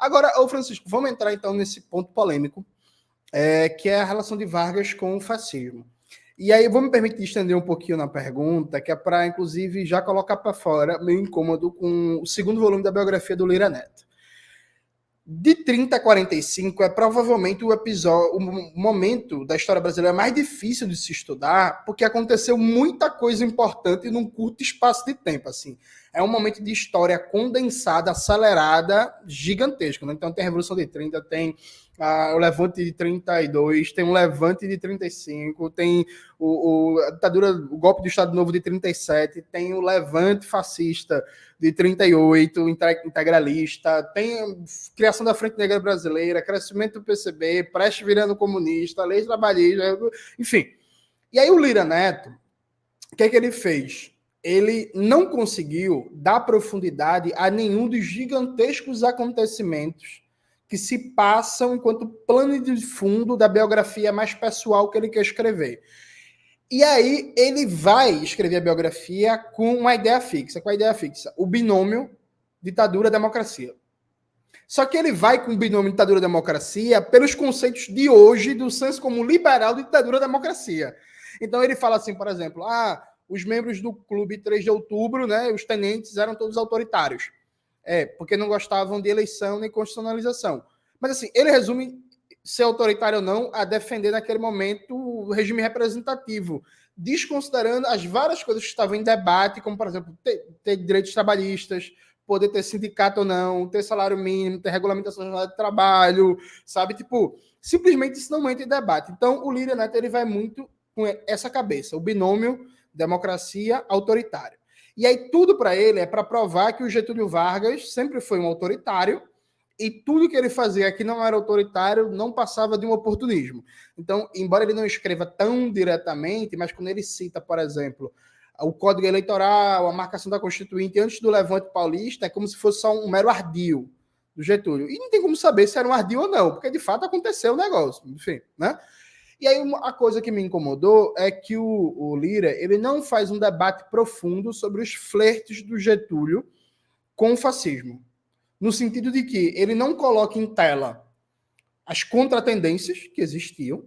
Agora, ô Francisco, vamos entrar então nesse ponto polêmico, que é a relação de Vargas com o fascismo. E aí, vou me permitir estender um pouquinho na pergunta, que é para, inclusive, já colocar para fora meu incômodo com o segundo volume da biografia do Lira Neto. De 30 a 45 é provavelmente o momento da história brasileira mais difícil de se estudar, porque aconteceu muita coisa importante num curto espaço de tempo. Assim. É um momento de história condensada, acelerada, gigantesco. Né? Então tem a Revolução de 30, tem o Levante de 32, tem o Levante de 35, tem a ditadura, o golpe do Estado Novo de 37, tem o Levante fascista de 38, integralista, tem criação da Frente Negra Brasileira, crescimento do PCB, Prestes virando comunista, lei trabalhista, enfim. E aí o Lira Neto, o que é que ele fez? Ele não conseguiu dar profundidade a nenhum dos gigantescos acontecimentos que se passam enquanto plano de fundo da biografia mais pessoal que ele quer escrever. E aí ele vai escrever a biografia com uma ideia fixa. Com a ideia fixa, o binômio ditadura-democracia. Só que ele vai com o binômio ditadura-democracia pelos conceitos de hoje do senso comum liberal de ditadura-democracia. Então ele fala assim, por exemplo, os membros do Clube 3 de Outubro, né, os tenentes, eram todos autoritários. Porque não gostavam de eleição nem constitucionalização. Mas assim, ele resume ser autoritário ou não a defender naquele momento o regime representativo, desconsiderando as várias coisas que estavam em debate, como, por exemplo, ter direitos trabalhistas, poder ter sindicato ou não, ter salário mínimo, ter regulamentação de trabalho, sabe? Tipo, simplesmente isso não entra em debate. Então, o Lira Neto, ele vai muito com essa cabeça, o binômio democracia autoritário. E aí tudo para ele é para provar que o Getúlio Vargas sempre foi um autoritário e tudo que ele fazia que não era autoritário não passava de um oportunismo. Então, embora ele não escreva tão diretamente, mas quando ele cita, por exemplo, o Código Eleitoral, a marcação da Constituinte antes do Levante Paulista, é como se fosse só um mero ardil do Getúlio. E não tem como saber se era um ardil ou não, porque de fato aconteceu o negócio. Enfim, né? E aí a coisa que me incomodou é que o Lira ele não faz um debate profundo sobre os flertes do Getúlio com o fascismo. No sentido de que ele não coloca em tela as contratendências que existiam.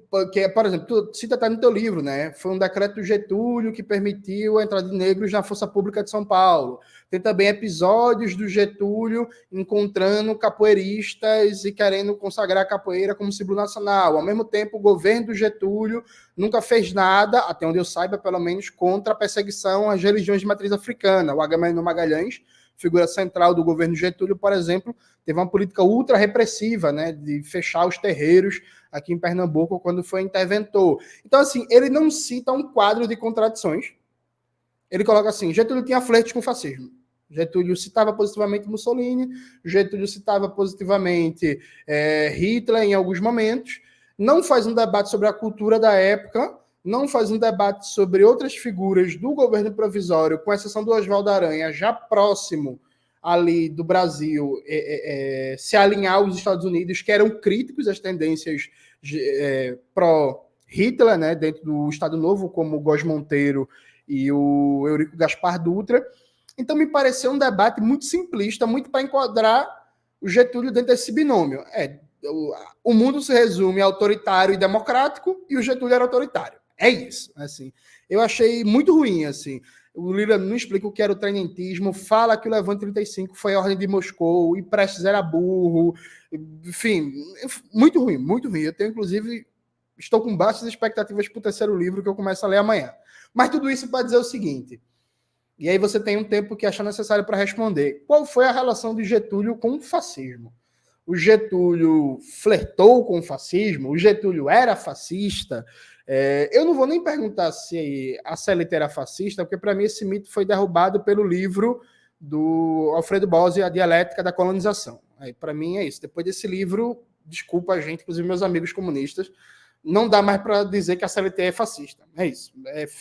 Por exemplo, tu cita no teu livro, né? Foi um decreto do Getúlio que permitiu a entrada de negros na Força Pública de São Paulo. Tem também episódios do Getúlio encontrando capoeiristas e querendo consagrar a capoeira como símbolo nacional. Ao mesmo tempo, o governo do Getúlio nunca fez nada, até onde eu saiba, pelo menos, contra a perseguição às religiões de matriz africana. O Agamenon Magalhães, figura central do governo Getúlio, por exemplo, teve uma política ultra repressiva, né, de fechar os terreiros aqui em Pernambuco quando foi interventor. Então, assim, ele não cita um quadro de contradições. Ele coloca assim, Getúlio tinha flerte com o fascismo. Getúlio citava positivamente Mussolini, Getúlio citava positivamente Hitler em alguns momentos, não faz um debate sobre a cultura da época, não faz um debate sobre outras figuras do governo provisório, com exceção do Oswaldo Aranha, já próximo ali do Brasil, se alinhar aos Estados Unidos, que eram críticos às tendências pró-Hitler, né, dentro do Estado Novo, como o Góes Monteiro e o Eurico Gaspar Dutra. Então, me pareceu um debate muito simplista, muito para enquadrar o Getúlio dentro desse binômio. O mundo se resume a autoritário e democrático, e o Getúlio era autoritário. É isso. Assim. Eu achei muito ruim, assim. O Lira não explica o que era o tenentismo, fala que o Levante 35 foi a ordem de Moscou, e Prestes era burro, enfim, muito ruim, muito ruim. Eu tenho, inclusive, estou com baixas expectativas para o terceiro livro que eu começo a ler amanhã. Mas tudo isso para dizer o seguinte, e aí você tem um tempo que achar necessário para responder. Qual foi a relação de Getúlio com o fascismo? O Getúlio flertou com o fascismo? O Getúlio era fascista? Eu não vou nem perguntar se a CLT era fascista, porque para mim esse mito foi derrubado pelo livro do Alfredo Bose, A Dialética da Colonização. Para mim é isso. Depois desse livro, desculpa a gente, inclusive meus amigos comunistas, não dá mais para dizer que a CLT é fascista. É isso.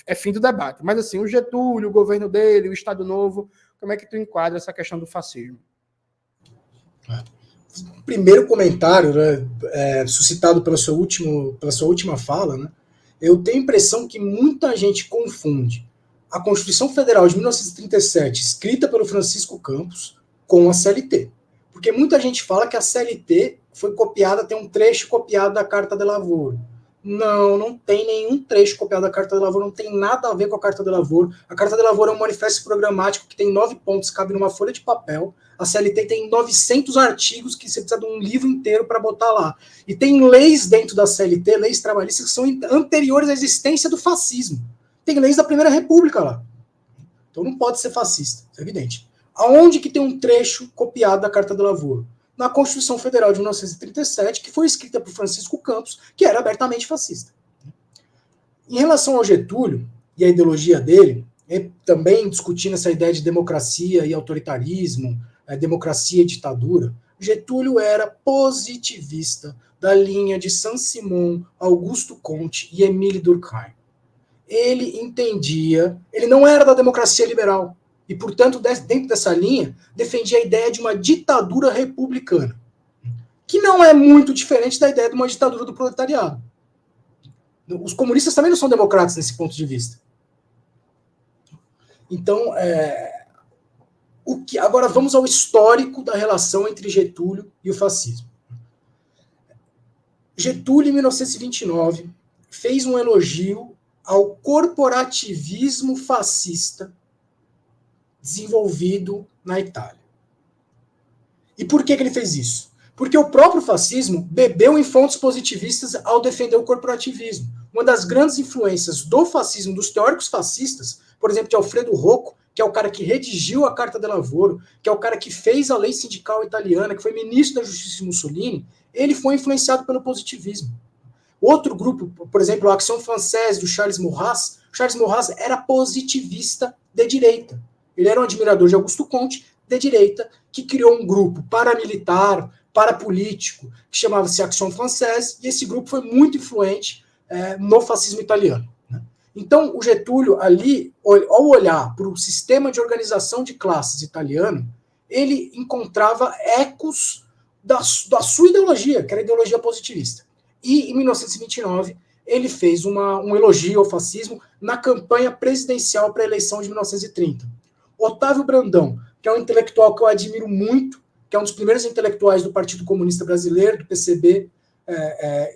É fim do debate. Mas assim, o Getúlio, o governo dele, o Estado Novo, como é que tu enquadra essa questão do fascismo? Primeiro comentário, né, suscitado pela sua última fala, né, eu tenho a impressão que muita gente confunde a Constituição Federal de 1937, escrita pelo Francisco Campos, com a CLT. Porque muita gente fala que a CLT foi copiada, tem um trecho copiado da Carta de Lavoro. Não, não tem nenhum trecho copiado da Carta de Lavoro, não tem nada a ver com a Carta de Lavoro. A Carta de Lavoro é um manifesto programático que tem 9 pontos, cabe numa folha de papel. A CLT tem 900 artigos que você precisa de um livro inteiro para botar lá. E tem leis dentro da CLT, leis trabalhistas, que são anteriores à existência do fascismo. Tem leis da Primeira República lá. Então não pode ser fascista, é evidente. Aonde que tem um trecho copiado da Carta do Lavoro? Na Constituição Federal de 1937, que foi escrita por Francisco Campos, que era abertamente fascista. Em relação ao Getúlio e a ideologia dele, também discutindo essa ideia de democracia e autoritarismo, democracia e ditadura, Getúlio era positivista da linha de Saint-Simon, Augusto Comte e Émile Durkheim. Ele entendia, ele não era da democracia liberal, e, portanto, dentro dessa linha, defendia a ideia de uma ditadura republicana, que não é muito diferente da ideia de uma ditadura do proletariado. Os comunistas também não são democratas nesse ponto de vista. Então, agora vamos ao histórico da relação entre Getúlio e o fascismo. Getúlio, em 1929, fez um elogio ao corporativismo fascista desenvolvido na Itália. E por que ele fez isso? Porque o próprio fascismo bebeu em fontes positivistas ao defender o corporativismo. Uma das grandes influências do fascismo, dos teóricos fascistas, por exemplo, de Alfredo Rocco, que é o cara que redigiu a Carta de Lavoro, que é o cara que fez a lei sindical italiana, que foi ministro da Justiça de Mussolini, ele foi influenciado pelo positivismo. Outro grupo, por exemplo, a Action Française, do Charles Maurras, era positivista de direita. Ele era um admirador de Augusto Comte, de direita, que criou um grupo paramilitar, parapolítico, que chamava-se Action Française, e esse grupo foi muito influente no fascismo italiano. Né? Então, o Getúlio, ali, ao olhar para o sistema de organização de classes italiano, ele encontrava ecos da sua ideologia, que era a ideologia positivista. E, em 1929, ele fez um elogio ao fascismo na campanha presidencial para a eleição de 1930. Otávio Brandão, que é um intelectual que eu admiro muito, que é um dos primeiros intelectuais do Partido Comunista Brasileiro, do PCB,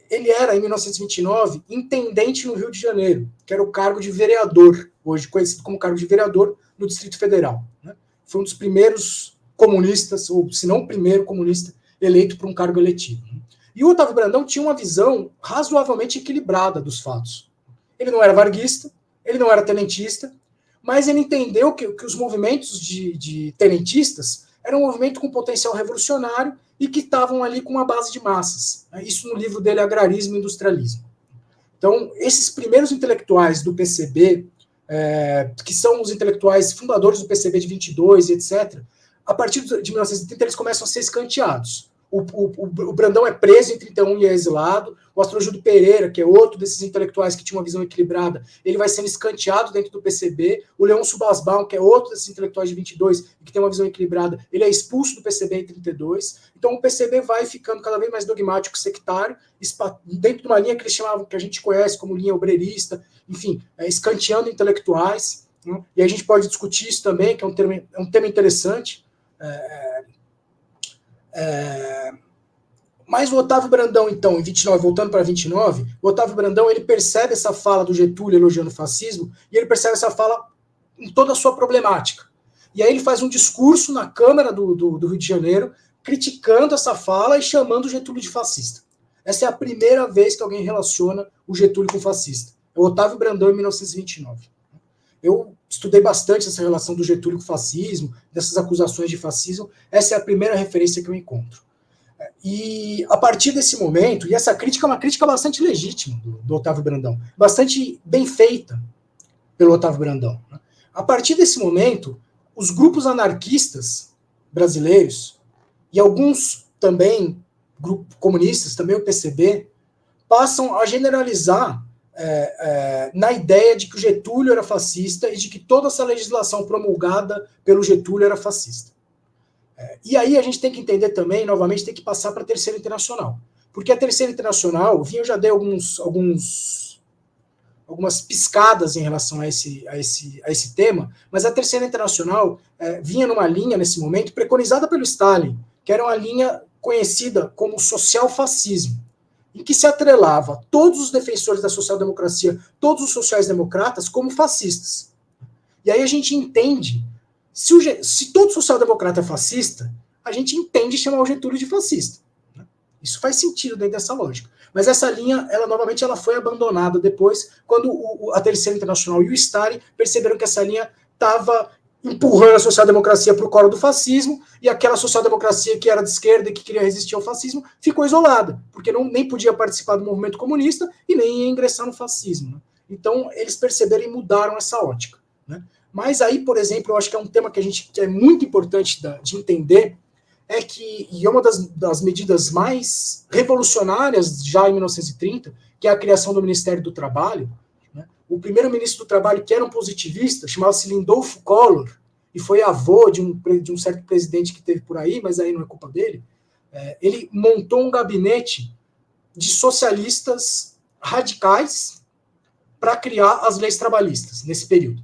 ele era, em 1929, intendente no Rio de Janeiro, que era o cargo de vereador, hoje conhecido como cargo de vereador no Distrito Federal. Né? Foi um dos primeiros comunistas, ou se não o primeiro comunista, eleito para um cargo eletivo. E o Otávio Brandão tinha uma visão razoavelmente equilibrada dos fatos. Ele não era varguista, ele não era tenentista, mas ele entendeu que os movimentos de tenentistas eram um movimento com potencial revolucionário e que estavam ali com uma base de massas. Isso no livro dele, Agrarismo e Industrialismo. Então, esses primeiros intelectuais do PCB, que são os intelectuais fundadores do PCB de 22 e etc., a partir de 1930 eles começam a ser escanteados. O Brandão é preso em 31 e é exilado. O Astrogildo Pereira, que é outro desses intelectuais que tinha uma visão equilibrada, ele vai sendo escanteado dentro do PCB. O Leôncio Basbaum, que é outro desses intelectuais de 22 e que tem uma visão equilibrada, ele é expulso do PCB em 32. Então o PCB vai ficando cada vez mais dogmático, sectário, dentro de uma linha que eles chamavam, que a gente conhece como linha obreirista, enfim, escanteando intelectuais. Né? E a gente pode discutir isso também, que é um tema interessante. Mas o Otávio Brandão, então, em 29, voltando para 29, o Otávio Brandão, ele percebe essa fala do Getúlio elogiando o fascismo, e ele percebe essa fala em toda a sua problemática. E aí ele faz um discurso na Câmara do Rio de Janeiro, criticando essa fala e chamando o Getúlio de fascista. Essa é a primeira vez que alguém relaciona o Getúlio com fascista. É o Otávio Brandão, em 1929. Eu estudei bastante essa relação do Getúlio com o fascismo, dessas acusações de fascismo. Essa é a primeira referência que eu encontro. E a partir desse momento, e essa crítica é uma crítica bastante legítima do Otávio Brandão, bastante bem feita pelo Otávio Brandão. A partir desse momento, os grupos anarquistas brasileiros, e alguns também, grupos comunistas, também o PCB, passam a generalizar na ideia de que o Getúlio era fascista e de que toda essa legislação promulgada pelo Getúlio era fascista. E aí a gente tem que entender também, novamente, tem que passar para a Terceira Internacional. Porque a Terceira Internacional, eu já dei algumas piscadas em relação a esse tema, mas a Terceira Internacional vinha numa linha, nesse momento, preconizada pelo Stalin, que era uma linha conhecida como social-fascismo, em que se atrelava todos os defensores da social-democracia, todos os sociais-democratas, como fascistas. E aí a gente entende, se todo social-democrata é fascista, a gente entende chamar o Getúlio de fascista. Isso faz sentido dentro dessa lógica. Mas essa linha, novamente, ela foi abandonada depois, quando a Terceira Internacional e o Stalin perceberam que essa linha estava empurrando a social-democracia para o colo do fascismo, e aquela social-democracia que era de esquerda e que queria resistir ao fascismo ficou isolada, porque nem podia participar do movimento comunista e nem ia ingressar no fascismo. Né? Então, eles perceberam e mudaram essa ótica. Né? Mas aí, por exemplo, eu acho que é um tema que é muito importante de entender, e é uma das medidas mais revolucionárias já em 1930, que é a criação do Ministério do Trabalho. Né? O primeiro ministro do Trabalho, que era um positivista, chamava-se Lindolfo Collor, e foi avô de um certo presidente que teve por aí, mas aí não é culpa dele. Ele montou um gabinete de socialistas radicais para criar as leis trabalhistas nesse período.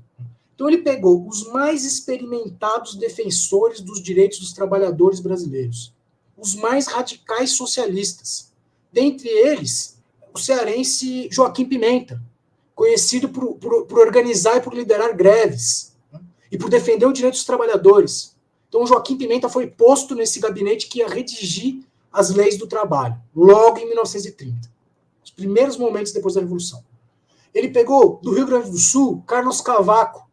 Então ele pegou os mais experimentados defensores dos direitos dos trabalhadores brasileiros, os mais radicais socialistas. Dentre eles, o cearense Joaquim Pimenta, conhecido por organizar e por liderar greves, né, e por defender o direito dos trabalhadores. Então o Joaquim Pimenta foi posto nesse gabinete que ia redigir as leis do trabalho, logo em 1930, os primeiros momentos depois da Revolução. Ele pegou, do Rio Grande do Sul, Carlos Cavaco,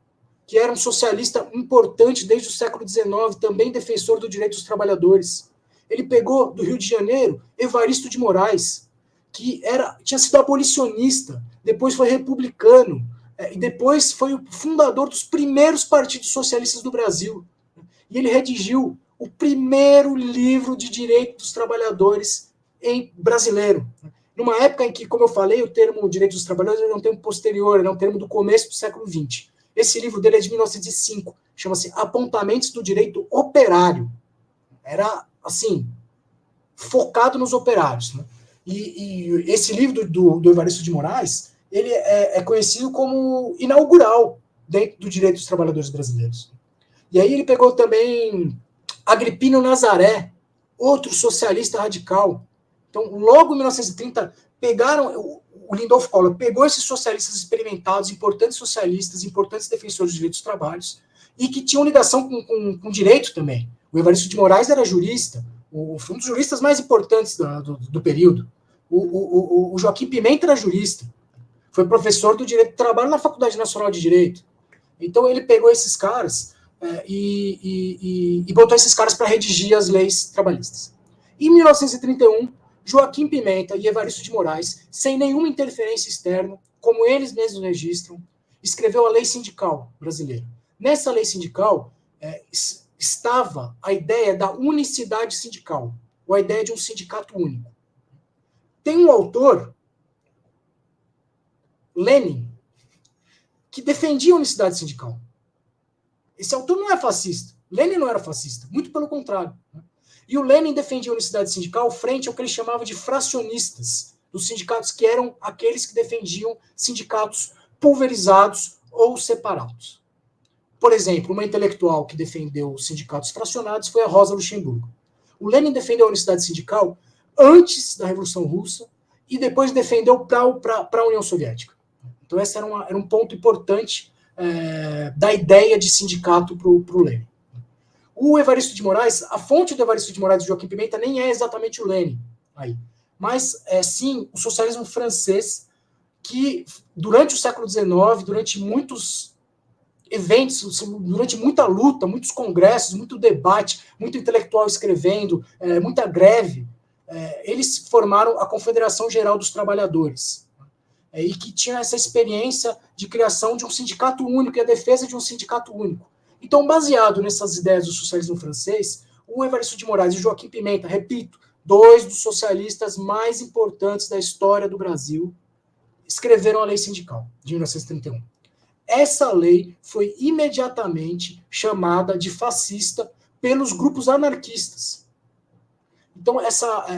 que era um socialista importante desde o século XIX, também defensor do direito dos trabalhadores. Ele pegou, do Rio de Janeiro, Evaristo de Moraes, que tinha sido abolicionista, depois foi republicano, e depois foi o fundador dos primeiros partidos socialistas do Brasil. E ele redigiu o primeiro livro de direito dos trabalhadores brasileiro. Numa época em que, como eu falei, o termo direito dos trabalhadores era um termo posterior, era um termo do começo do século XX. Esse livro dele é de 1905, chama-se Apontamentos do Direito Operário. Era, assim, focado nos operários. Né? E esse livro do Evaristo de Moraes, ele é conhecido como inaugural dentro do direito dos trabalhadores brasileiros. E aí ele pegou também Agripino Nazaré, outro socialista radical. Então, logo em 1930, o Lindolfo Collor pegou esses socialistas experimentados, importantes socialistas, importantes defensores dos direitos dos trabalhos, e que tinham ligação com direito também. O Evaristo de Moraes era jurista, foi um dos juristas mais importantes do período. O Joaquim Pimenta era jurista, foi professor do direito do trabalho na Faculdade Nacional de Direito. Então ele pegou esses caras e botou esses caras para redigir as leis trabalhistas. Em 1931, Joaquim Pimenta e Evaristo de Moraes, sem nenhuma interferência externa, como eles mesmos registram, escreveu a Lei Sindical Brasileira. Nessa lei sindical estava a ideia da unicidade sindical, ou a ideia de um sindicato único. Tem um autor, Lenin, que defendia a unicidade sindical. Esse autor não é fascista. Lenin não era fascista, muito pelo contrário. E o Lenin defendia a unicidade sindical frente ao que ele chamava de fracionistas, dos sindicatos que eram aqueles que defendiam sindicatos pulverizados ou separados. Por exemplo, uma intelectual que defendeu os sindicatos fracionados foi a Rosa Luxemburgo. O Lenin defendeu a unicidade sindical antes da Revolução Russa e depois defendeu para a União Soviética. Então esse era um ponto importante da ideia de sindicato para o Lenin. O Evaristo de Moraes, a fonte do Evaristo de Moraes e Joaquim Pimenta nem é exatamente o Lenin, aí, mas sim o socialismo francês, que durante o século XIX, durante muitos eventos, durante muita luta, muitos congressos, muito debate, muito intelectual escrevendo, muita greve, eles formaram a Confederação Geral dos Trabalhadores, e que tinha essa experiência de criação de um sindicato único e a defesa de um sindicato único. Então, baseado nessas ideias do socialismo francês, o Evaristo de Moraes e o Joaquim Pimenta, repito, dois dos socialistas mais importantes da história do Brasil, escreveram a Lei Sindical, de 1931. Essa lei foi imediatamente chamada de fascista pelos grupos anarquistas. Então,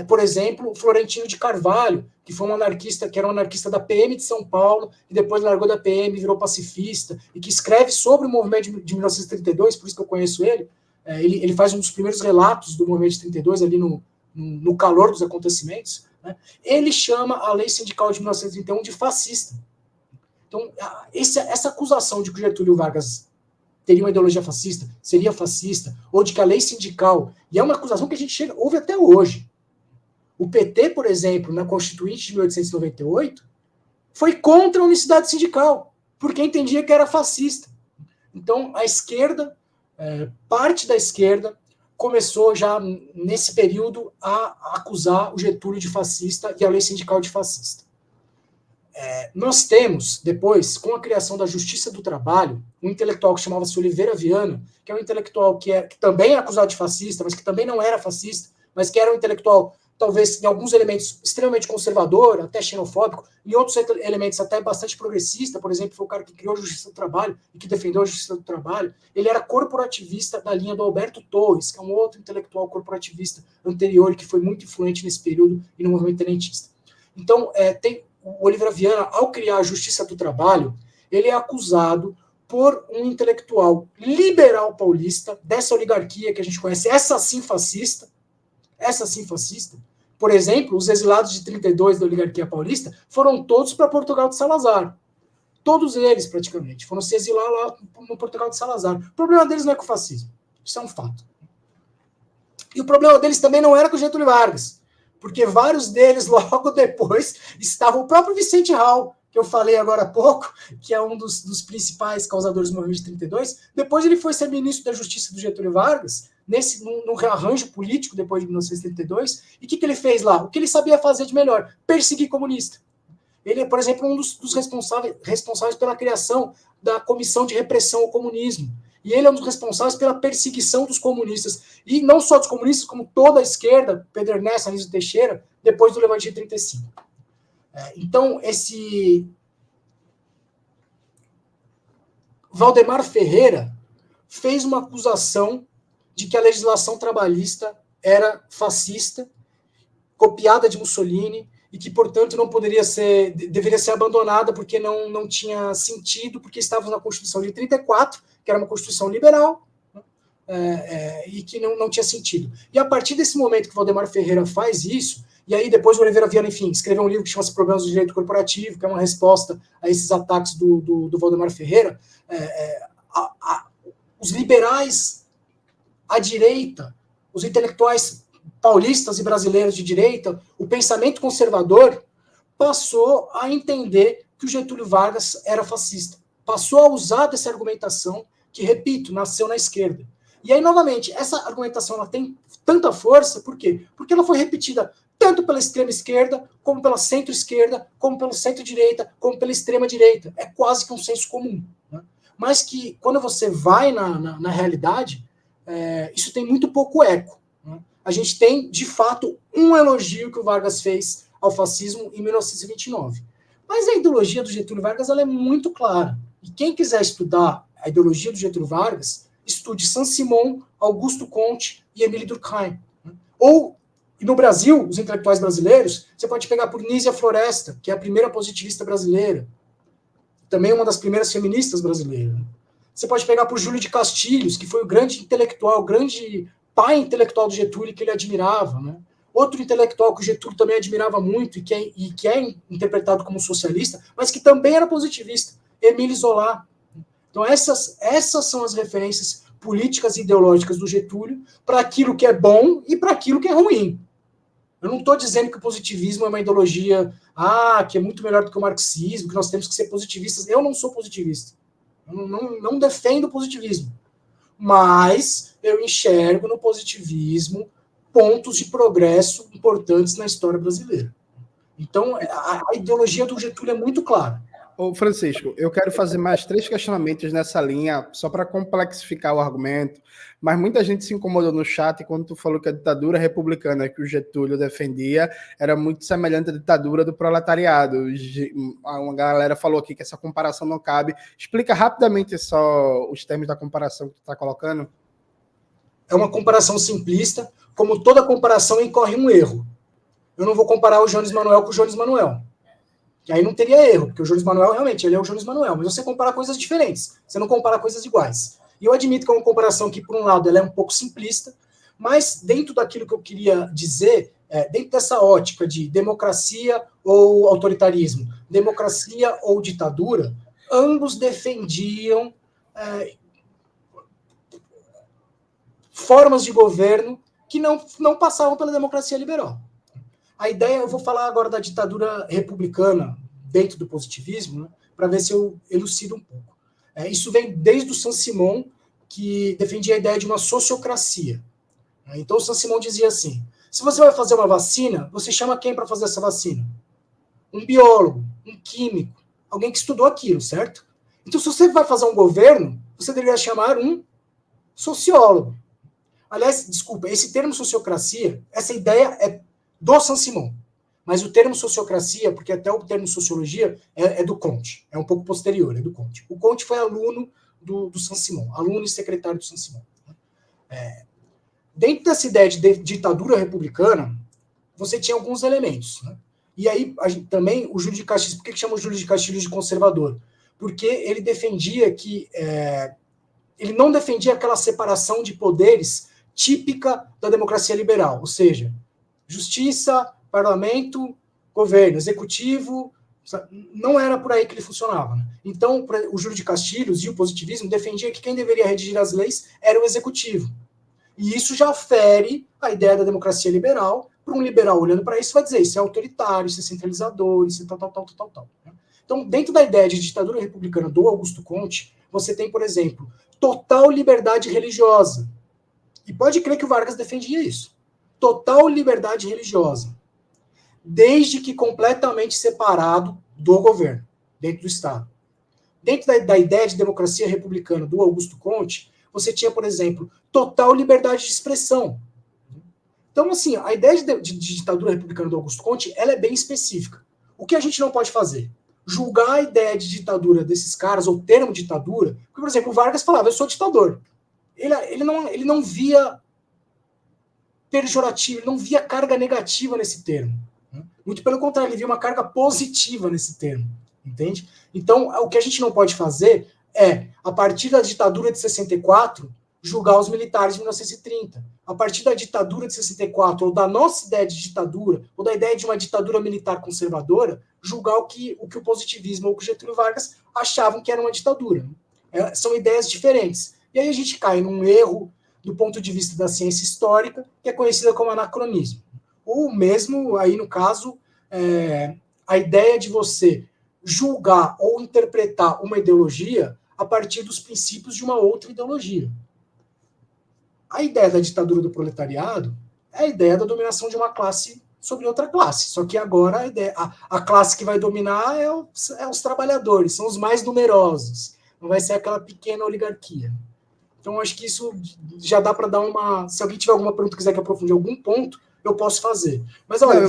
por exemplo, Florentino de Carvalho, que foi um anarquista, que era um anarquista da PM de São Paulo, e depois largou da PM e virou pacifista, e que escreve sobre o movimento de 1932, por isso que eu conheço ele, ele faz um dos primeiros relatos do movimento de 32, ali no calor dos acontecimentos, né? Ele chama a lei sindical de 1931 de fascista. Então, essa acusação de que o Getúlio Vargas teria uma ideologia fascista, seria fascista, ou de que a lei sindical, e é uma acusação que a gente ouve até hoje. O PT, por exemplo, na Constituinte de 1898, foi contra a unicidade sindical, porque entendia que era fascista. Então, a esquerda, parte da esquerda, começou já nesse período a acusar o Getúlio de fascista e a lei sindical de fascista. Nós temos, depois, com a criação da Justiça do Trabalho, um intelectual que chamava-se Oliveira Viana, que é um intelectual que também é acusado de fascista, mas que também não era fascista, mas que era um intelectual, talvez, em alguns elementos, extremamente conservador, até xenofóbico, em outros elementos até bastante progressista. Por exemplo, foi o cara que criou a Justiça do Trabalho e que defendeu a Justiça do Trabalho. Ele era corporativista da linha do Alberto Torres, que é um outro intelectual corporativista anterior, que foi muito influente nesse período e no movimento tenentista. Então, o Oliveira Viana, ao criar a Justiça do Trabalho, ele é acusado por um intelectual liberal paulista, dessa oligarquia que a gente conhece, essa sim fascista. Por exemplo, os exilados de 32 da oligarquia paulista foram todos para Portugal de Salazar. Todos eles, praticamente, foram se exilar lá no Portugal de Salazar. O problema deles não é com o fascismo. Isso é um fato. E o problema deles também não era com o Getúlio Vargas, porque vários deles, logo depois, estavam o próprio Vicente Hall, que eu falei agora há pouco, que é um dos principais causadores do movimento de 32. Depois ele foi ser ministro da Justiça do Getúlio Vargas, num rearranjo político depois de 1932. E o que ele fez lá? O que ele sabia fazer de melhor? Perseguir comunista. Ele é, por exemplo, um dos responsáveis pela criação da Comissão de Repressão ao Comunismo. E ele é um dos responsáveis pela perseguição dos comunistas. E não só dos comunistas, como toda a esquerda, Pedro Ernesto, Anísio Teixeira, depois do Levante de 35. Então, esse Valdemar Ferreira fez uma acusação de que a legislação trabalhista era fascista, copiada de Mussolini, e que, portanto, deveria ser abandonada porque não tinha sentido, porque estávamos na Constituição de 34, que era uma Constituição liberal, e que não tinha sentido. E a partir desse momento que Valdemar Ferreira faz isso, e aí depois o Oliveira Viana, enfim, escreveu um livro que chama-se Problemas do Direito Corporativo, que é uma resposta a esses ataques do Valdemar Ferreira. Os liberais à direita, os intelectuais paulistas e brasileiros de direita, o pensamento conservador passou a entender que o Getúlio Vargas era fascista. Passou a usar dessa argumentação que, repito, nasceu na esquerda. E aí, novamente, essa argumentação ela tem tanta força, por quê? Porque ela foi repetida tanto pela extrema-esquerda, como pela centro-esquerda, como pela centro-direita, como pela extrema-direita. É quase que um senso comum. Né? Mas que, quando você vai na realidade, isso tem muito pouco eco. Né? A gente tem, de fato, um elogio que o Vargas fez ao fascismo em 1929. Mas a ideologia do Getúlio Vargas ela é muito clara. E quem quiser estudar a ideologia do Getúlio Vargas, estude Saint-Simon, Augusto Comte e Émile Durkheim. Ou, no Brasil, os intelectuais brasileiros, você pode pegar por Nízia Floresta, que é a primeira positivista brasileira, também uma das primeiras feministas brasileiras. Você pode pegar por Júlio de Castilhos, que foi o grande intelectual, o grande pai intelectual do Getúlio que ele admirava, né? Outro intelectual que o Getúlio também admirava muito e que é interpretado como socialista, mas que também era positivista, Émile Zola. Então essas são as referências políticas e ideológicas do Getúlio para aquilo que é bom e para aquilo que é ruim. Eu não estou dizendo que o positivismo é uma ideologia que é muito melhor do que o marxismo, que nós temos que ser positivistas. Eu não sou positivista. Eu não defendo o positivismo. Mas eu enxergo no positivismo pontos de progresso importantes na história brasileira. Então, a ideologia do Getúlio é muito clara. Ô, Francisco, eu quero fazer mais 3 questionamentos nessa linha, só para complexificar o argumento, mas muita gente se incomodou no chat quando tu falou que a ditadura republicana que o Getúlio defendia era muito semelhante à ditadura do proletariado. Uma galera falou aqui que essa comparação não cabe. Explica rapidamente só os termos da comparação que tu está colocando. É uma comparação simplista, como toda comparação incorre um erro. Eu não vou comparar o Jones Manuel com o Jones Manuel. Que aí não teria erro, porque o Jones Manuel realmente ele é o Jones Manuel, mas você compara coisas diferentes, você não compara coisas iguais. E eu admito que é uma comparação que, por um lado, ela é um pouco simplista, mas dentro daquilo que eu queria dizer, dentro dessa ótica de democracia ou autoritarismo, democracia ou ditadura, ambos defendiam formas de governo que não passavam pela democracia liberal. A ideia, eu vou falar agora da ditadura republicana dentro do positivismo, né, para ver se eu elucido um pouco. Isso vem desde o Saint-Simon, que defendia a ideia de uma sociocracia. Então o Saint-Simon dizia assim, se você vai fazer uma vacina, você chama quem para fazer essa vacina? Um biólogo, um químico, alguém que estudou aquilo, certo? Então se você vai fazer um governo, você deveria chamar um sociólogo. Aliás, desculpa, esse termo sociocracia, essa ideia é do Saint-Simon. Mas o termo sociocracia, porque até o termo sociologia é do Comte, é um pouco posterior, é do Comte. O Comte foi aluno do Saint-Simon, aluno e secretário do Saint-Simon. Dentro dessa ideia de ditadura republicana, você tinha alguns elementos. Né? E aí, também, o Júlio de Castilhos, por que chama o Júlio de Castilhos de conservador? Porque ele defendia que... ele não defendia aquela separação de poderes típica da democracia liberal, ou seja, justiça, parlamento, governo, executivo, não era por aí que ele funcionava. Né? Então, o Júlio de Castilhos e o positivismo defendia que quem deveria redigir as leis era o executivo. E isso já fere a ideia da democracia liberal. Para um liberal olhando para isso, vai dizer isso é autoritário, isso é centralizador, isso é tal. Então, dentro da ideia de ditadura republicana do Augusto Comte, você tem, por exemplo, total liberdade religiosa. E pode crer que o Vargas defendia isso. Total liberdade religiosa. Desde que completamente separado do governo, dentro do Estado. Dentro da ideia de democracia republicana do Augusto Comte, você tinha, por exemplo, total liberdade de expressão. Então, assim, a ideia de ditadura republicana do Augusto Comte, ela é bem específica. O que a gente não pode fazer? Julgar a ideia de ditadura desses caras, ou termo ditadura, porque, por exemplo, o Vargas falava, eu sou ditador. Ele não via pejorativo, ele não via carga negativa nesse termo. Muito pelo contrário, ele via uma carga positiva nesse termo. Entende? Então, o que a gente não pode fazer é, a partir da ditadura de 64, julgar os militares de 1930. A partir da ditadura de 64, ou da nossa ideia de ditadura, ou da ideia de uma ditadura militar conservadora, julgar o que o positivismo ou o que Getúlio Vargas achavam que era uma ditadura. São ideias diferentes. E aí a gente cai num erro do ponto de vista da ciência histórica, que é conhecida como anacronismo. Ou mesmo, aí no caso, a ideia de você julgar ou interpretar uma ideologia a partir dos princípios de uma outra ideologia. A ideia da ditadura do proletariado é a ideia da dominação de uma classe sobre outra classe. Só que agora a classe que vai dominar é os trabalhadores, são os mais numerosos. Não vai ser aquela pequena oligarquia. Então, acho que isso já dá para dar uma... Se alguém tiver alguma pergunta, quiser que aprofunde algum ponto, eu posso fazer. Mas, olha,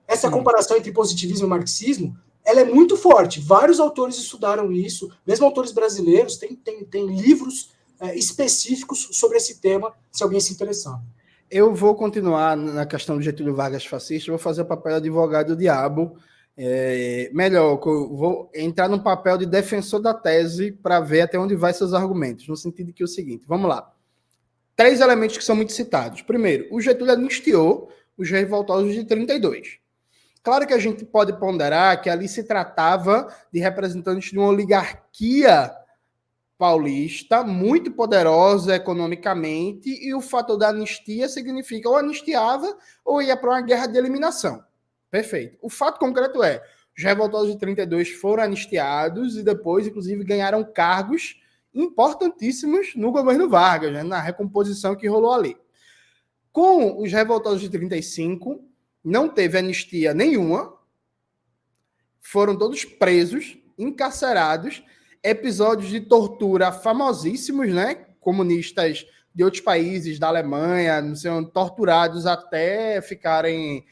essa comparação entre positivismo e marxismo, ela é muito forte. Vários autores estudaram isso, mesmo autores brasileiros, tem livros específicos sobre esse tema, se alguém se interessar. Eu vou continuar na questão do Getúlio Vargas fascista, vou fazer o papel de advogado do diabo. Melhor, eu vou entrar no papel de defensor da tese para ver até onde vai seus argumentos, no sentido que é o seguinte, vamos lá. 3 elementos que são muito citados. Primeiro, o Getúlio anistiou os revoltosos de 32. Claro que a gente pode ponderar que ali se tratava de representantes de uma oligarquia paulista muito poderosa economicamente, e o fator da anistia significa ou anistiava ou ia para uma guerra de eliminação. Perfeito. O fato concreto é, os revoltosos de 32 foram anistiados e depois, inclusive, ganharam cargos importantíssimos no governo Vargas, né, na recomposição que rolou ali. Com os revoltosos de 35, não teve anistia nenhuma, foram todos presos, encarcerados, episódios de tortura famosíssimos, né? Comunistas de outros países, da Alemanha, não sei, torturados até ficarem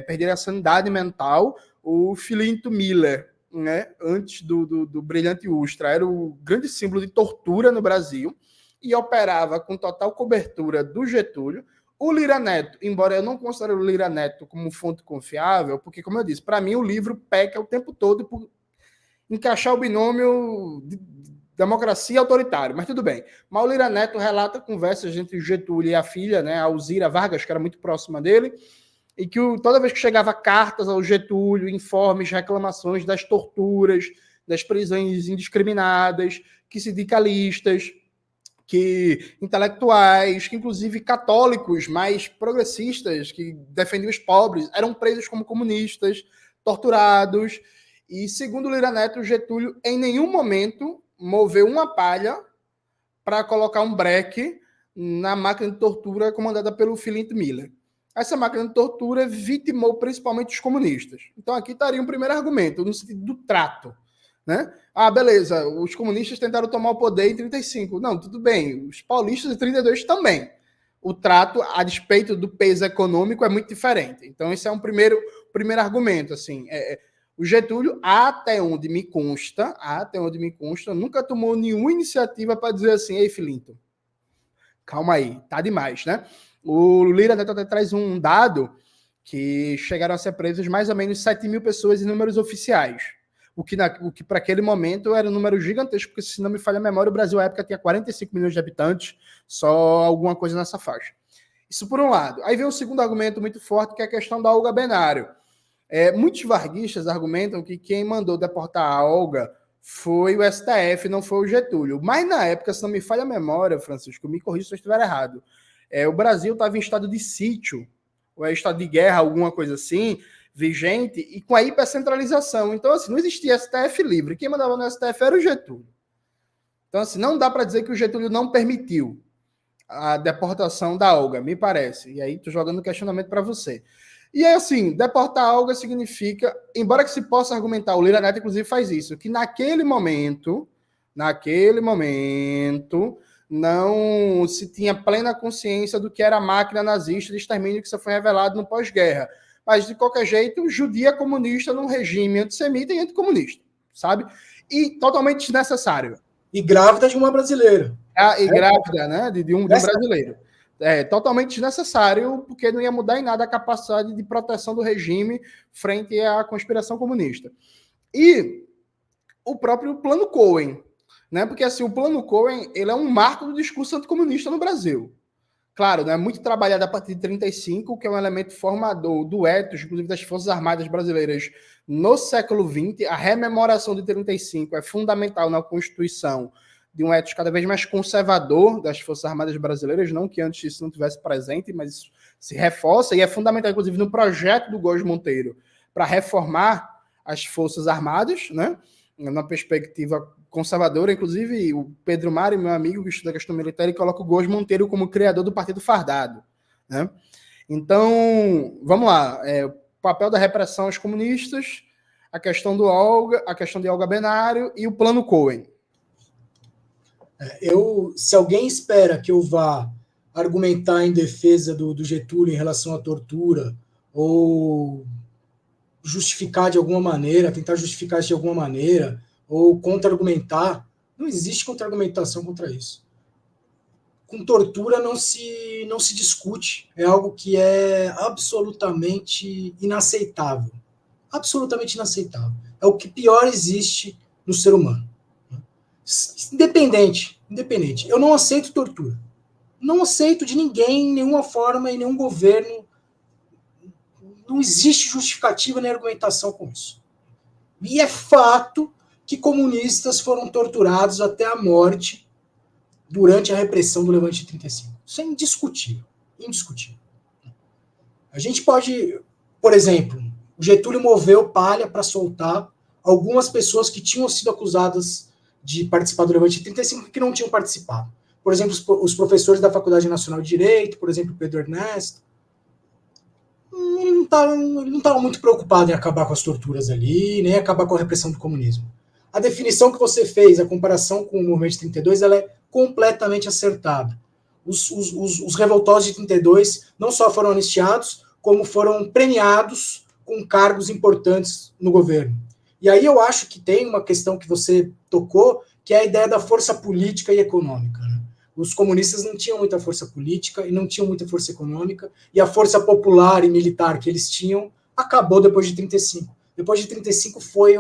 perderem a sanidade mental. O Filinto Miller, né? Antes do Brilhante Ustra, era o grande símbolo de tortura no Brasil e operava com total cobertura do Getúlio. O Lira Neto, embora eu não considere o Lira Neto como fonte confiável, porque, como eu disse, para mim o livro peca o tempo todo por encaixar o binômio democracia autoritário, mas tudo bem. Maulira Neto relata conversas entre Getúlio e a filha, né, a Alzira Vargas, que era muito próxima dele, e que toda vez que chegava cartas ao Getúlio, informes, reclamações das torturas, das prisões indiscriminadas, que sindicalistas, que intelectuais, que inclusive católicos mais progressistas, que defendiam os pobres, eram presos como comunistas, torturados. E, segundo Lira Neto, Getúlio em nenhum momento moveu uma palha para colocar um breque na máquina de tortura comandada pelo Philip Miller. Essa máquina de tortura vitimou principalmente os comunistas. Então aqui estaria um primeiro argumento, no sentido do trato. Né? Ah, beleza, os comunistas tentaram tomar o poder em 35. Não, tudo bem, os paulistas em 32 também. O trato, a despeito do peso econômico, é muito diferente. Então esse é um primeiro argumento. Assim, o Getúlio, até onde me consta, nunca tomou nenhuma iniciativa para dizer assim, ei, Filinto, calma aí, tá demais, né? O Lira Neto até traz um dado que chegaram a ser presos mais ou menos 7 mil pessoas em números oficiais. O que para aquele momento era um número gigantesco, porque se não me falha a memória, o Brasil à época tinha 45 milhões de habitantes, só alguma coisa nessa faixa. Isso por um lado. Aí vem um segundo argumento muito forte, que é a questão da Olga Benário. Muitos varguistas argumentam que quem mandou deportar a Olga foi o STF, não foi o Getúlio. Mas na época, se não me falha a memória, Francisco, me corrija se eu estiver errado, o Brasil estava em estado de sítio, ou estado de guerra, alguma coisa assim, vigente, e com a hipercentralização. Então, assim, não existia STF livre. Quem mandava no STF era o Getúlio. Então, assim, não dá para dizer que o Getúlio não permitiu a deportação da Olga, me parece. E aí, estou jogando o questionamento para você. E aí, assim, deportar a Olga significa, embora que se possa argumentar, o Lira Neto, inclusive, faz isso, que naquele momento, não se tinha plena consciência do que era a máquina nazista de extermínio, que isso foi revelado no pós-guerra. Mas, de qualquer jeito, judia comunista num regime antissemita e anticomunista, sabe? E totalmente desnecessário. E grávida de uma brasileira. E grávida, né? De um brasileiro. Totalmente desnecessário, porque não ia mudar em nada a capacidade de proteção do regime frente à conspiração comunista. E o próprio Plano Cohen, né? Porque assim, o Plano Cohen, ele é um marco do discurso anticomunista no Brasil. Claro, né? Muito trabalhado a partir de 35, que é um elemento formador do ethos, inclusive das Forças Armadas Brasileiras no século XX. A rememoração de 35 é fundamental na Constituição de um ethos cada vez mais conservador das Forças Armadas Brasileiras, não que antes isso não tivesse presente, mas isso se reforça, e é fundamental, inclusive, no projeto do Góes Monteiro, para reformar as Forças Armadas, né? Na perspectiva conservadora. Inclusive, o Pedro Mário, meu amigo que estuda a questão militar, ele coloca o Góes Monteiro como criador do Partido Fardado, né? Então, vamos lá. O papel da repressão aos comunistas, a questão de Olga Benário e o Plano Cohen. Se alguém espera que eu vá argumentar em defesa do Getúlio em relação à tortura, ou justificar de alguma maneira, tentar justificar de alguma maneira, ou contra-argumentar, não existe contra-argumentação contra isso. Com tortura não se discute, é algo que é absolutamente inaceitável. Absolutamente inaceitável. É o que pior existe no ser humano. Independente. Eu não aceito tortura. Não aceito de ninguém, em nenhuma forma, em nenhum governo. Não existe justificativa nem argumentação com isso. E é fato que comunistas foram torturados até a morte durante a repressão do Levante de 35. Isso é indiscutível. Indiscutível. A gente pode, por exemplo, o Getúlio moveu palha para soltar algumas pessoas que tinham sido acusadas de participar do Levante de 35 que não tinham participado. Por exemplo, os professores da Faculdade Nacional de Direito, por exemplo, Pedro Ernesto, ele não estava muito preocupado em acabar com as torturas ali, nem acabar com a repressão do comunismo. A definição que você fez, a comparação com o movimento de 32, ela é completamente acertada. Os revoltosos de 32 não só foram anistiados, como foram premiados com cargos importantes no governo. E aí eu acho que tem uma questão que você tocou, que é a ideia da força política e econômica. Né? Os comunistas não tinham muita força política e não tinham muita força econômica, e a força popular e militar que eles tinham acabou depois de 35. Depois de 35 foi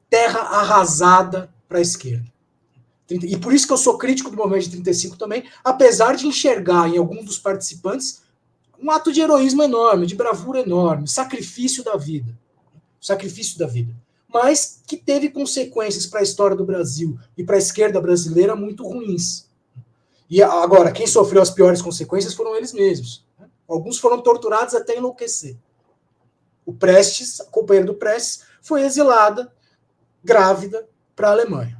terra arrasada para a esquerda. E por isso que eu sou crítico do movimento de 35 também, apesar de enxergar em alguns dos participantes um ato de heroísmo enorme, de bravura enorme, sacrifício da vida. Sacrifício da vida. Mas que teve consequências para a história do Brasil e para a esquerda brasileira muito ruins. E agora, quem sofreu as piores consequências foram eles mesmos. Alguns foram torturados até enlouquecer. O Prestes, a companheira do Prestes, foi exilada, grávida, para a Alemanha.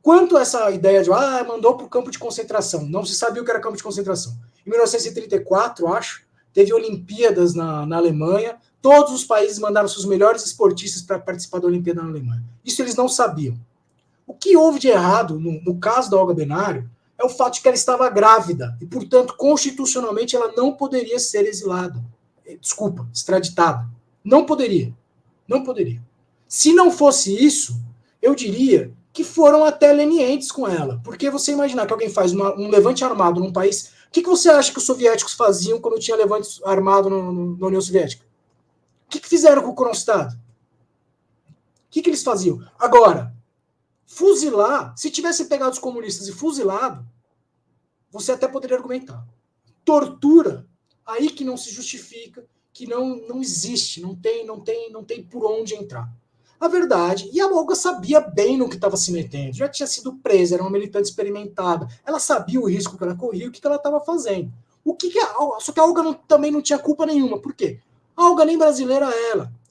Quanto a essa ideia de, mandou para o campo de concentração, não se sabia o que era campo de concentração. Em 1934, acho, teve Olimpíadas na Alemanha, todos os países mandaram seus melhores esportistas para participar da Olimpíada na Alemanha. Isso eles não sabiam. O que houve de errado, no caso da Olga Benário, é o fato de que ela estava grávida, e, portanto, constitucionalmente, ela não poderia ser exilada. Desculpa, extraditada. Não poderia. Não poderia. Se não fosse isso, eu diria que foram até lenientes com ela. Porque você imaginar que alguém faz um levante armado num país... O que você acha que os soviéticos faziam quando tinha levante armado na União Soviética? O que fizeram com o Kronstadt? O que eles faziam? Agora, fuzilar, se tivesse pegado os comunistas e fuzilado, você até poderia argumentar. Tortura, aí que não se justifica, que não existe, não tem por onde entrar. A verdade, e a Olga sabia bem no que estava se metendo, já tinha sido presa, era uma militante experimentada, ela sabia o risco que ela corria e o que ela estava fazendo. Só que a Olga também não tinha culpa nenhuma, por quê? A Olga nem brasileira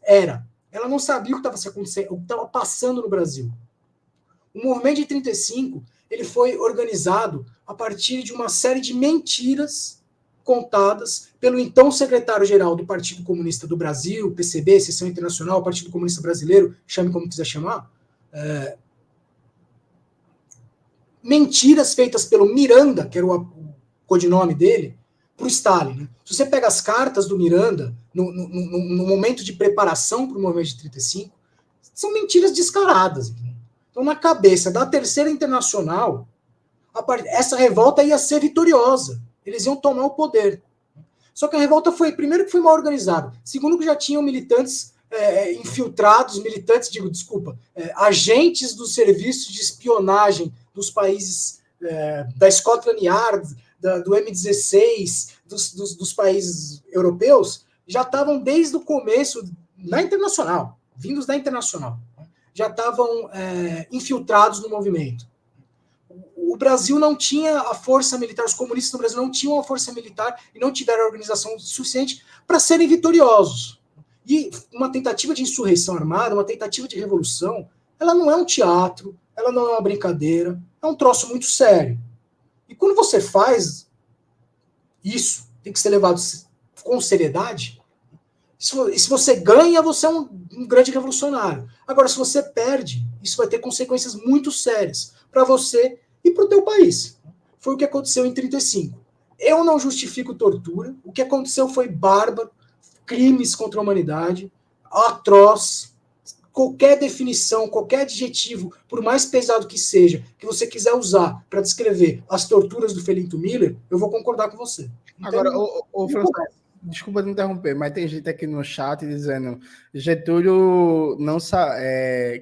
ela não sabia o que estava acontecendo, o que estava passando no Brasil. O movimento de 35, ele foi organizado a partir de uma série de mentiras contadas pelo então secretário-geral do Partido Comunista do Brasil, PCB, Seção Internacional, Partido Comunista Brasileiro, chame como quiser chamar, mentiras feitas pelo Miranda, que era o codinome dele, para o Stalin. Né? Se você pega as cartas do Miranda, no momento de preparação para o movimento de 35, são mentiras descaradas. Então, na cabeça da Terceira Internacional, essa revolta ia ser vitoriosa. Eles iam tomar o poder. Só que a revolta primeiro que foi mal organizada, segundo que já tinham militantes infiltrados, agentes dos serviços de espionagem dos países da Scotland Yard, do M16, dos países europeus, já estavam desde o começo na Internacional, vindos da Internacional, já estavam infiltrados no movimento. O Brasil não tinha a força militar, os comunistas no Brasil não tinham a força militar e não tiveram a organização suficiente para serem vitoriosos. E uma tentativa de insurreição armada, uma tentativa de revolução, ela não é um teatro, ela não é uma brincadeira, é um troço muito sério. E quando você faz isso, tem que ser levado com seriedade. Se você ganha, você é um grande revolucionário. Agora, se você perde, isso vai ter consequências muito sérias para você e para o teu país. Foi o que aconteceu em 35. Eu não justifico tortura. O que aconteceu foi bárbaro, crimes contra a humanidade, atroz. Qualquer definição, qualquer adjetivo, por mais pesado que seja, que você quiser usar para descrever as torturas do Felito Miller, eu vou concordar com você. Agora, Francisco, desculpa te interromper, mas tem gente aqui no chat dizendo Getúlio,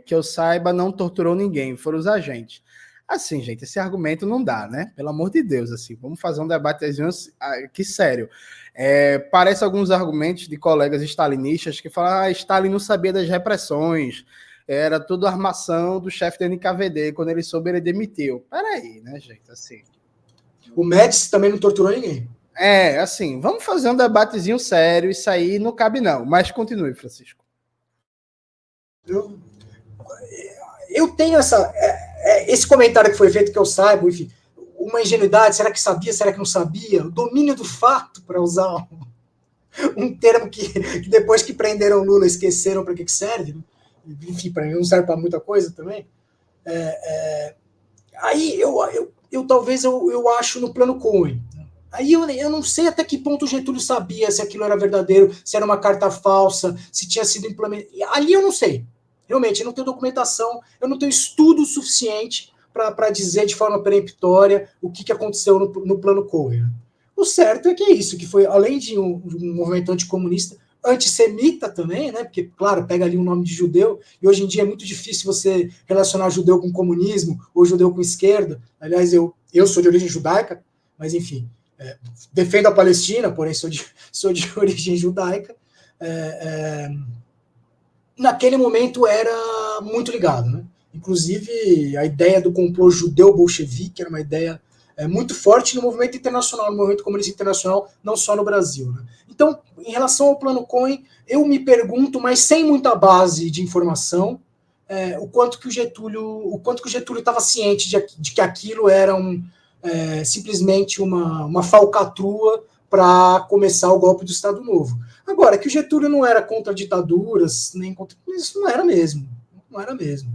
que eu saiba, não torturou ninguém, foram os agentes. Assim, gente, esse argumento não dá, né? Pelo amor de Deus, assim, vamos fazer um debatezinho aqui sério. Parece alguns argumentos de colegas stalinistas que falam Stalin não sabia das repressões, era tudo armação do chefe do NKVD, quando ele soube, ele demitiu. Peraí, né, gente, assim... O Médici também não torturou ninguém. Assim, vamos fazer um debatezinho sério, isso aí não cabe não, mas continue, Francisco. Eu tenho esse comentário que foi feito, que eu saiba, enfim, uma ingenuidade, será que sabia, será que não sabia? O domínio do fato, para usar um termo que depois que prenderam o Lula esqueceram para que serve, né? Enfim, para mim não serve para muita coisa também. Aí talvez eu acho no plano Cohen. Aí eu não sei até que ponto o Getúlio sabia se aquilo era verdadeiro, se era uma carta falsa, se tinha sido implementado. Ali eu não sei. Realmente, eu não tenho documentação, eu não tenho estudo suficiente para dizer de forma peremptória o que aconteceu no plano Cohen. O certo é que é isso, que foi, além de um movimento anticomunista, antissemita também, né? Porque, claro, pega ali um nome de judeu, e hoje em dia é muito difícil você relacionar judeu com comunismo ou judeu com esquerda. Aliás, eu sou de origem judaica, mas enfim, defendo a Palestina, porém sou de origem judaica. Naquele momento era muito ligado, né? Inclusive, a ideia do complô judeu-bolchevique era uma ideia muito forte no movimento internacional, no movimento comunista internacional, não só no Brasil. Né? Então, em relação ao Plano Cohen, eu me pergunto, mas sem muita base de informação, o quanto que o Getúlio estava ciente de que aquilo era simplesmente uma falcatrua para começar o golpe do Estado Novo. Agora, que o Getúlio não era contra ditaduras, nem contra... Isso não era mesmo. Não era mesmo.